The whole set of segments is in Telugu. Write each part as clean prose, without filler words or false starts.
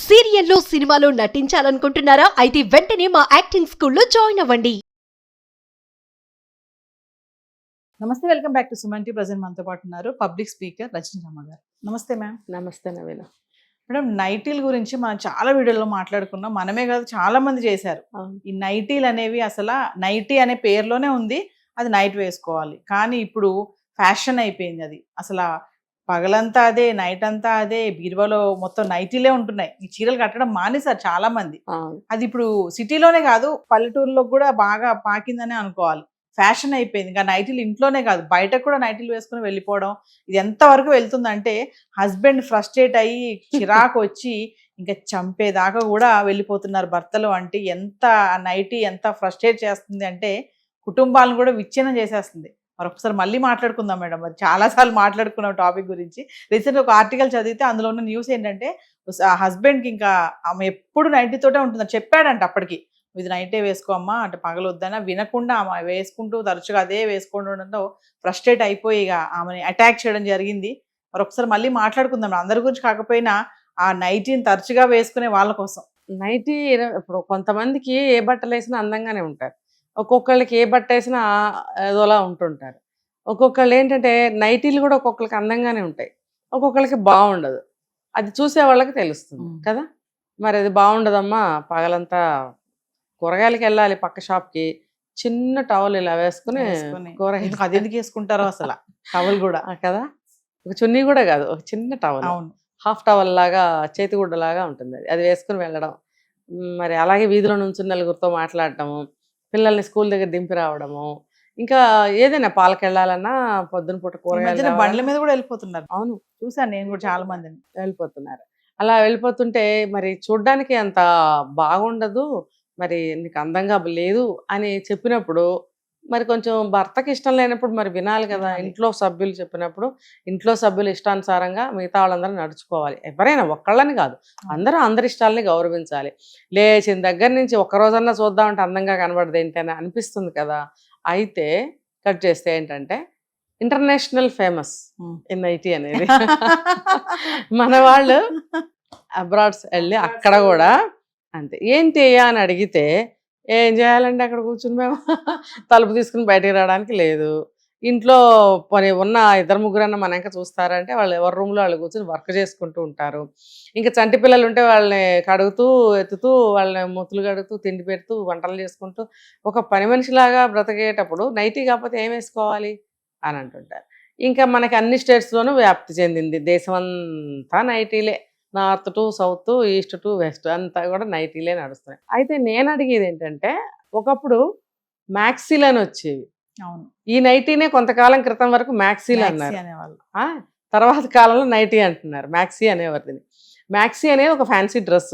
సీరియల్లో సినిమాలో నటించాలనుకుంటున్నారా? అయితే వెంటనే మా యాక్టింగ్ స్కూల్లో జాయిన్ అవ్వండి. నమస్తే, welcome back to Suman TV. Present మనతో పాటు ఉన్నారు పబ్లిక్ స్పీకర్ రజనీ రామ గారు. నమస్తే మ్యామ్. నమస్తే నవీన. మేడం, నైటీల గురించి మనం చాలా వీడియోలో మాట్లాడుకున్నాం. మనమే కాదు, చాలా మంది చేశారు. ఈ నైటీలు అనేవి అసలు నైటీ అనే పేరులోనే ఉంది, అది నైట్ వేసుకోవాలి. కానీ ఇప్పుడు ఫ్యాషన్ అయిపోయింది అది. అసలు పగలంతా అదే, నైట్ అంతా అదే, బీరువాలో మొత్తం నైటీలే ఉంటున్నాయి. ఈ చీరలు కట్టడం మానేశారు చాలా మంది. అది ఇప్పుడు సిటీలోనే కాదు, పల్లెటూరులో కూడా బాగా పాకిందనే అనుకోవాలి. ఫ్యాషన్ అయిపోయింది. ఇంకా నైటీలు ఇంట్లోనే కాదు, బయటకు కూడా నైటీలు వేసుకుని వెళ్ళిపోవడం. ఇది ఎంతవరకు వెళ్తుందంటే హస్బెండ్ ఫ్రస్ట్రేట్ అయ్యి చిరాకు వచ్చి ఇంకా చంపేదాకా కూడా వెళ్ళిపోతున్నారు భర్తలు. అంటే ఎంత నైటీ ఎంత ఫ్రస్ట్రేట్ చేస్తుంది అంటే కుటుంబాలను కూడా విచ్ఛిన్నం చేసేస్తుంది. మరొకసారి మళ్ళీ మాట్లాడుకుందాం మేడం. అది చాలాసార్లు మాట్లాడుకున్నాం టాపిక్ గురించి. రీసెంట్గా ఒక ఆర్టికల్ చదివితే అందులో ఉన్న న్యూస్ ఏంటంటే హస్బెండ్కి ఇంకా ఆమె ఎప్పుడు నైటీతోటే ఉంటుందని చెప్పాడంట. అప్పటికి ఇది నైటే వేసుకోమ్మా అంటే పగలొద్దనా వినకుండా ఆమె వేసుకుంటూ తరచుగా అదే వేసుకుంటుండడంతో ఫ్రస్ట్రేట్ అయిపోయి ఇక ఆమెని అటాక్ చేయడం జరిగింది. మరొకసారి మళ్ళీ మాట్లాడుకుందాం అందరి గురించి కాకపోయినా ఆ నైటీని తరచుగా వేసుకునే వాళ్ళ కోసం. నైటీ ఇప్పుడు కొంతమందికి ఏ బట్టలు వేసినా అందంగానే ఉంటారు, ఒక్కొక్కళ్ళకి ఏ బట్ట వేసినా ఏదోలా ఉంటుంటారు. ఒక్కొక్కళ్ళు ఏంటంటే నైటీలు కూడా ఒక్కొక్కరికి అందంగానే ఉంటాయి, ఒక్కొక్కరికి బాగుండదు. అది చూసే వాళ్ళకి తెలుస్తుంది కదా. మరి అది బాగుండదమ్మా, పగలంతా కూరగాయలకి వెళ్ళాలి పక్క షాప్కి, చిన్న టవల్ ఇలా వేసుకుని కూరగాయలు అది ఎందుకు వేసుకుంటారో అసలు టవల్ కూడా కదా. ఒక చున్నీ కూడా కాదు, ఒక చిన్న టవల్, హాఫ్ టవల్ లాగా చేతిగుడ్డ లాగా ఉంటుంది, అది వేసుకుని వెళ్ళడం. మరి అలాగే వీధిలో నుంచి నలుగురితో మాట్లాడటము, పిల్లల్ని స్కూల్ దగ్గర దింపి రావడము, ఇంకా ఏదైనా పాలకి వెళ్ళాలన్నా పొద్దున పూట కూరగాయలు బండ్ల మీద కూడా వెళ్ళిపోతున్నారు. అవును, చూసాను నేను కూడా చాలా మందిని వెళ్ళిపోతున్నారు. అలా వెళ్ళిపోతుంటే మరి చూడ్డానికి అంత బాగుండదు, మరి నీకు అందంగా లేదు అని చెప్పినప్పుడు మరి కొంచెం భర్తకి ఇష్టం లేనప్పుడు మరి వినాలి కదా. ఇంట్లో సభ్యులు చెప్పినప్పుడు ఇంట్లో సభ్యులు ఇష్టానుసారంగా మిగతా వాళ్ళందరూ నడుచుకోవాలి. ఎవరైనా ఒక్కళ్ళని కాదు, అందరూ అందరి ఇష్టాలని గౌరవించాలి. లేచిన దగ్గర నుంచి ఒక్కరోజన్నా చూద్దామంటే అందంగా కనబడదు ఏంటని అనిపిస్తుంది కదా. అయితే కట్ చేస్తే ఏంటంటే ఇంటర్నేషనల్ ఫేమస్ ఇన్ నైటీ అనేది. మన వాళ్ళు అబ్రాడ్స్ వెళ్ళి అక్కడ కూడా అంతే. ఏంటి అని అడిగితే ఏం చేయాలండి, అక్కడ కూర్చుని మేము తలుపు తీసుకుని బయటికి రావడానికి లేదు, ఇంట్లో పని ఉన్న ఇద్దరు ముగ్గురన్నా మన ఇంకా చూస్తారంటే వాళ్ళు ఎవరి రూమ్లో వాళ్ళు కూర్చొని వర్క్ చేసుకుంటూ ఉంటారు. ఇంకా చంటి పిల్లలు ఉంటే వాళ్ళని కడుగుతూ ఎత్తుతూ వాళ్ళని మూతులు కడుగుతూ తిండి పెడుతూ వంటలు చేసుకుంటూ ఒక పని మనిషిలాగా బ్రతికేటప్పుడు నైటీ కాకపోతే ఏం వేసుకోవాలి అని అంటుంటారు. ఇంకా మనకి అన్ని స్టేట్స్లోనూ వ్యాప్తి చెందింది, దేశమంతా నైటీలే, north to south, east to west అంతా కూడా నైటీలే నడుస్తున్నాయి. అయితే నేను అడిగేది ఏంటంటే ఒకప్పుడు మ్యాక్సీలు అని వచ్చేవి. అవును, ఈ నైటీనే కొంతకాలం క్రితం వరకు మ్యాక్సీలు అన్నారు, తర్వాత కాలంలో నైటీ అంటున్నారు, మ్యాక్సీ అనేవారు. మ్యాక్సీ అనేది ఒక ఫ్యాన్సీ డ్రెస్,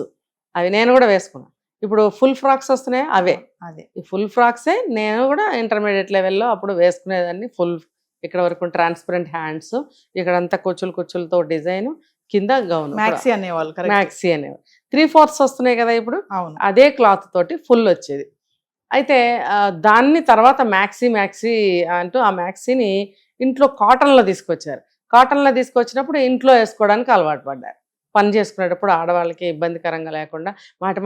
అవి నేను కూడా వేసుకున్నాను. ఇప్పుడు ఫుల్ ఫ్రాక్స్ వస్తున్నాయి, అవే అదే ఈ ఫుల్ ఫ్రాక్సే నేను కూడా ఇంటర్మీడియట్ లెవెల్లో అప్పుడు వేసుకునేదాన్ని. ఫుల్ ఇక్కడ వరకు ట్రాన్స్పరెంట్ హ్యాండ్స్, ఇక్కడంతా కుచ్చులతో డిజైన్, కింద గౌన్, మ్యాక్సీ అనేవాళ్ళు. మ్యాక్సీ అనేవాళ్ళు. 3/4 వస్తున్నాయి కదా ఇప్పుడు, అదే క్లాత్ తోటి ఫుల్ వచ్చేది. అయితే దాన్ని తర్వాత మ్యాక్సీ అంటూ ఆ మ్యాక్సీని ఇంట్లో కాటన్లో తీసుకొచ్చారు. కాటన్లో తీసుకొచ్చినప్పుడు ఇంట్లో వేసుకోవడానికి అలవాటు పడ్డారు. పని చేసుకునేటప్పుడు ఆడవాళ్ళకి ఇబ్బందికరంగా లేకుండా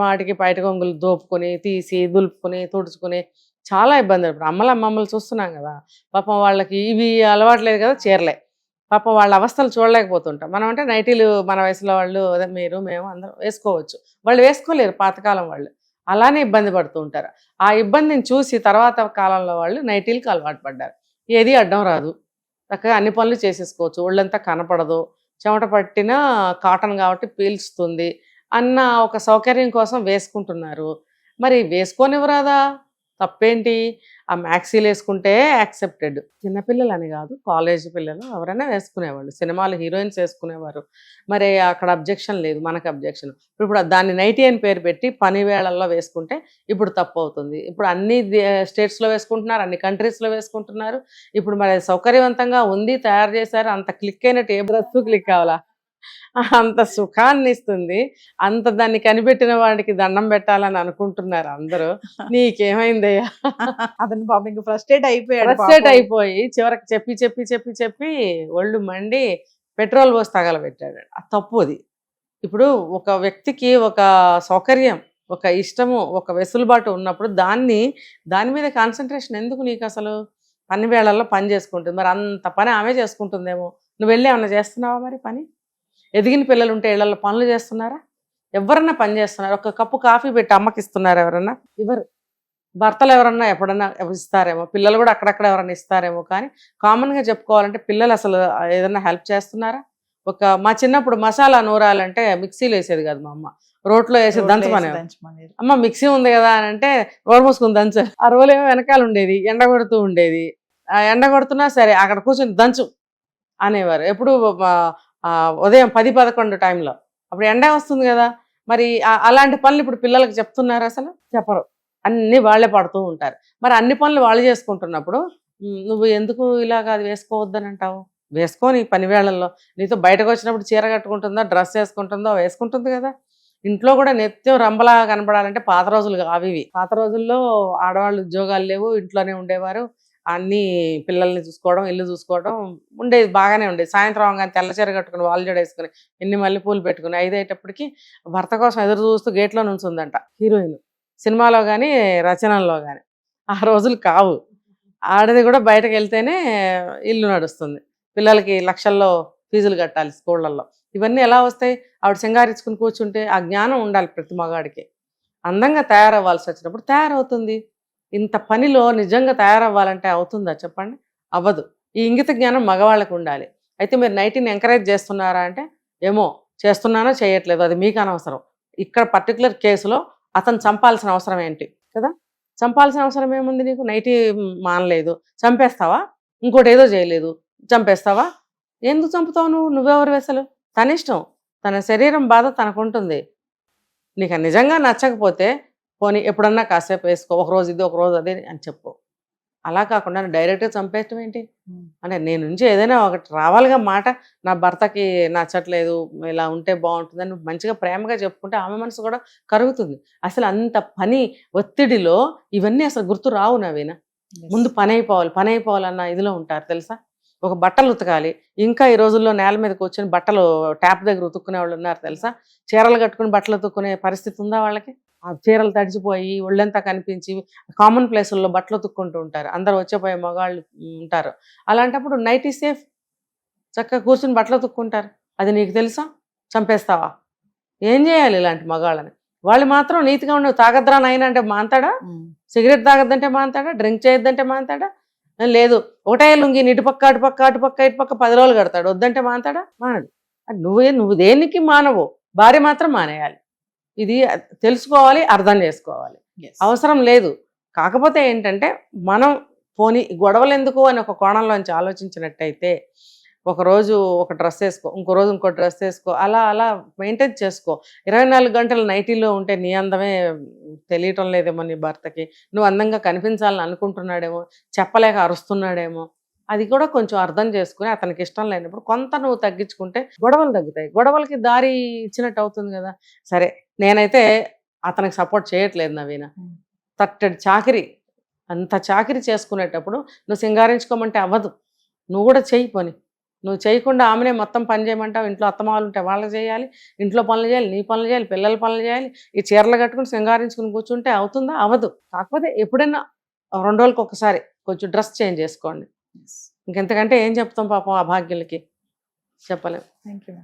మాటికి బయట కొంగులు దోపుకొని తీసి దులుపుకొని తుడుచుకొని చాలా ఇబ్బంది. ఇప్పుడు అమ్మమ్మలు చూస్తున్నాం కదా, పాపం వాళ్ళకి ఇవి అలవాట్లేదు కదా, చీరలే, పాపం వాళ్ళ అవస్థలు చూడలేకపోతుంటాం. మనం అంటే నైటీలు మన వయసులో వాళ్ళు అదే మీరు మేము అందరం వేసుకోవచ్చు, వాళ్ళు వేసుకోలేరు పాతకాలం వాళ్ళు, అలానే ఇబ్బంది పడుతూ ఉంటారు. ఆ ఇబ్బందిని చూసి తర్వాత కాలంలో వాళ్ళు నైటీలకు అలవాటు పడ్డారు. ఏది అడ్డం రాదు, చక్కగా అన్ని పనులు చేసేసుకోవచ్చు, ఒళ్ళంతా కనపడదు, చెమట పట్టిన కాటన్ కాబట్టి పీల్చుతుంది అన్న ఒక సౌకర్యం కోసం వేసుకుంటున్నారు. మరి వేసుకోనివ్వరాదా, తప్పేంటి? ఆ మ్యాక్సీలు వేసుకుంటే యాక్సెప్టెడ్. చిన్నపిల్లలు అని కాదు, కాలేజ్ పిల్లలు ఎవరైనా వేసుకునేవాళ్ళు, సినిమాలు హీరోయిన్స్ వేసుకునేవారు. మరి అక్కడ అబ్జెక్షన్ లేదు, మనకు అబ్జెక్షన్. ఇప్పుడు దాన్ని నైటీ అని పేరు పెట్టి పని వేళల్లో వేసుకుంటే ఇప్పుడు తప్పు అవుతుంది. ఇప్పుడు అన్ని స్టేట్స్లో వేసుకుంటున్నారు, అన్ని కంట్రీస్లో వేసుకుంటున్నారు. ఇప్పుడు మరి సౌకర్యవంతంగా ఉంది, తయారు చేశారు, అంత క్లిక్ అయినట్టు ఏ డ్రెస్ క్లిక్ కావాలా, అంత సుఖాన్ని ఇస్తుంది, అంత దాన్ని కనిపెట్టిన వాడికి దండం పెట్టాలని అనుకుంటున్నారు అందరూ. నీకేమైందయ్యా? అతను పాపం ఇంకా ఫ్రస్ట్రేట్ అయిపోయి చివరికి చెప్పి ఒళ్ళు మండి పెట్రోల్ పోసి తగలబెట్టాడు. ఆ తప్పు అది. ఇప్పుడు ఒక వ్యక్తికి ఒక సౌకర్యం, ఒక ఇష్టము, ఒక వెసులుబాటు ఉన్నప్పుడు దాని మీద కాన్సన్ట్రేషన్ ఎందుకు నీకు అసలు? పని వేళల్లో పని చేసుకుంటుంది, మరి అంత పని ఆమె చేసుకుంటుందేమో, నువ్వు వెళ్ళి ఏమన్నా చేస్తున్నావా మరి పని? ఎదిగిన పిల్లలు ఉంటే ఇళ్లలో పనులు చేస్తున్నారా? ఎవరన్నా పని చేస్తున్నారు? ఒక కప్పు కాఫీ పెట్టి అమ్మకి ఇస్తున్నారు ఎవరన్నా? ఇవ్వరు. భర్తలు ఎవరన్నా ఎప్పుడన్నా ఇస్తారేమో, పిల్లలు కూడా అక్కడక్కడ ఎవరన్నా ఇస్తారేమో, కానీ కామన్గా చెప్పుకోవాలంటే పిల్లలు అసలు ఏదన్నా హెల్ప్ చేస్తున్నారా? మా చిన్నప్పుడు మసాలా నూరాలంటే మిక్సీలో వేసేది కాదు మా అమ్మ, రోట్లో వేసి దంచమనే. అమ్మ మిక్సీ ఉంది కదా అని అంటే రోడ్ మూసుకుని దంచు. ఆ రోలు ఏమో వెనకాల ఉండేది, ఎండ కొడుతూ ఉండేది. ఎండ కొడుతున్నా సరే అక్కడ కూర్చొని దంచు అనేవారు. ఎప్పుడు ఉదయం 10-11 టైంలో, అప్పుడు ఎండ వస్తుంది కదా. మరి అలాంటి పనులు ఇప్పుడు పిల్లలకు చెప్తున్నారు? అసలు చెప్పరు. అన్నీ వాళ్ళే పడుతూ ఉంటారు. మరి అన్ని పనులు వాళ్ళు చేసుకుంటున్నప్పుడు నువ్వు ఎందుకు ఇలాగ అది వేసుకోవద్దని అంటావు? వేసుకొని పని వేళల్లో నీతో బయటకు వచ్చినప్పుడు చీర కట్టుకుంటుందో, డ్రెస్ వేసుకుంటుందో వేసుకుంటుంది కదా. ఇంట్లో కూడా నిత్యం రంబలా కనపడాలంటే పాత రోజులు అవి. పాత రోజుల్లో ఆడవాళ్ళు ఉద్యోగాలు లేవు, ఇంట్లోనే ఉండేవారు. అన్నీ పిల్లల్ని చూసుకోవడం, ఇల్లు చూసుకోవడం ఉండేది, బాగానే ఉండేది. సాయంత్రం కానీ తెల్ల చీర కట్టుకుని వాళ్ళు జడేసుకుని ఎన్ని మల్లెపూలు పెట్టుకుని 5 అయ్యేటప్పటికి భర్త కోసం ఎదురు చూస్తూ గేట్లో నుంచుందంట హీరోయిన్. సినిమాలో కానీ రచనల్లో కానీ. ఆ రోజులు కావు. ఆడది కూడా బయటకు వెళ్తేనే ఇల్లు నడుస్తుంది. పిల్లలకి లక్షల్లో ఫీజులు కట్టాలి స్కూళ్ళల్లో. ఇవన్నీ ఎలా వస్తాయి? ఆవిడ సింగారించుకుని కూర్చుంటే ఆ జ్ఞానం ఉండాలి ప్రతి మగాడికి. అందంగా తయారవ్వాల్సి వచ్చినప్పుడు తయారవుతుంది. ఇంత పనిలో నిజంగా తయారవ్వాలంటే అవుతుందా చెప్పండి? అవ్వదు. ఈ ఇంగిత జ్ఞానం మగవాళ్ళకు ఉండాలి. అయితే మీరు నైటీని ఎంకరేజ్ చేస్తున్నారా అంటే, ఏమో చేస్తున్నానో చేయట్లేదు, అది మీకు అనవసరం. ఇక్కడ పర్టికులర్ కేసులో అతను చంపాల్సిన అవసరం ఏంటి కదా? చంపాల్సిన అవసరం ఏముంది నీకు? నైటీ మానలేదు, చంపేస్తావా? ఇంకోటి ఏదో చేయలేదు, చంపేస్తావా? ఎందుకు చంపుతావు నువ్వెవరు అసలు? తన ఇష్టం, తన శరీరం బాధ తనకుంటుంది. నీకు నిజంగా నచ్చకపోతే పోనీ ఎప్పుడన్నా కాసేపు వేసుకో, ఒకరోజు ఇది ఒకరోజు అదే అని చెప్పు. అలా కాకుండా డైరెక్ట్గా చంపేయటం ఏంటి? అంటే నేను నుంచి ఏదైనా ఒకటి రావాలిగా మాట, నా భర్తకి నచ్చట్లేదు, ఇలా ఉంటే బాగుంటుందని మంచిగా ప్రేమగా చెప్పుకుంటే ఆమె మనసు కూడా కరుగుతుంది. అసలు అంత పని ఒత్తిడిలో ఇవన్నీ అసలు గుర్తు రావు నవీన. ముందు పని అయిపోవాలన్న ఇదిలో ఉంటారు తెలుసా. ఒక బట్టలు ఉతకాలి, ఇంకా ఈ రోజుల్లో నేల మీద కూర్చొని బట్టలు ట్యాప్ దగ్గర ఉతుక్కునే వాళ్ళు ఉన్నారు తెలుసా. చీరలు కట్టుకుని బట్టలు ఉతుక్కునే పరిస్థితి ఉందా వాళ్ళకి? ఆ చీరలు తడిచిపోయి ఒళ్ళంతా కనిపించి కామన్ ప్లేసుల్లో బట్టలు ఉతుక్కుంటూ ఉంటారు. అందరు వచ్చేపోయే మగాళ్ళు ఉంటారు. అలాంటప్పుడు నైటీ సేఫ్, చక్కగా కూర్చుని బట్టలు ఉతుక్కుంటారు. అది నీకు తెలుసా? చంపేస్తావా? ఏం చేయాలి ఇలాంటి మగాళ్ళని? వాళ్ళు మాత్రం నీతిగా ఉండవు. తాగద్రా నాయన అంటే మాంతాడా? సిగరెట్ తాగద్దంటే మాంతాడా? డ్రింక్ చేయొద్దంటే మాంతాడా? లేదు, ఒకటే లుంగి ఇటుపక్క ఇటుపక్క 10 రోజులు కడతాడు, వద్దంటే మాంతాడా? మానడు. నువ్వు దేనికి మానవు? భార్య మాత్రం మానేయాలి. ఇది తెలుసుకోవాలి, అర్థం చేసుకోవాలి. అవసరం లేదు. కాకపోతే ఏంటంటే మనం పోనీ గొడవలు ఎందుకు అని ఒక కోణంలోంచి ఆలోచించినట్టయితే, ఒకరోజు ఒక డ్రెస్ వేసుకో, ఇంకో రోజు ఇంకో డ్రెస్ వేసుకో, అలా అలా మెయింటైన్ చేసుకో. 24 గంటలు నైటీలో ఉంటే నీ అందమే తెలియటం లేదేమో నీ భర్తకి, నువ్వు అందంగా కనిపించాలని అనుకుంటున్నాడేమో, చెప్పలేక అరుస్తున్నాడేమో. అది కూడా కొంచెం అర్థం చేసుకుని అతనికి ఇష్టం లేనప్పుడు కొంత నువ్వు తగ్గించుకుంటే గొడవలు తగ్గుతాయి. గొడవలకి దారి ఇచ్చినట్టు అవుతుంది కదా. సరే, నేనైతే అతనికి సపోర్ట్ చేయట్లేదు నవీన. తట్టడి చాకిరి, అంత చాకిరి చేసుకునేటప్పుడు నువ్వు సింగారించుకోమంటే అవ్వదు. నువ్వు కూడా చెయ్యి పని. నువ్వు చేయకుండా ఆమెనే మొత్తం పని చేయమంటావు. ఇంట్లో అత్తమాలు ఉంటే వాళ్ళకి చేయాలి, ఇంట్లో పనులు చేయాలి, నీ పనులు చేయాలి, పిల్లల పనులు చేయాలి. ఈ చీరలు కట్టుకుని సింగారించుకుని కూర్చుంటే అవుతుందా? అవ్వదు. కాకపోతే ఎప్పుడైనా 2 రోజులకు ఒకసారి కొంచెం డ్రెస్ చేంజ్ చేసుకోండి. ఇంకెంతకంటే ఏం చెప్తాం పాపం ఆ భాగ్యులకి, చెప్పలేం. Thank you.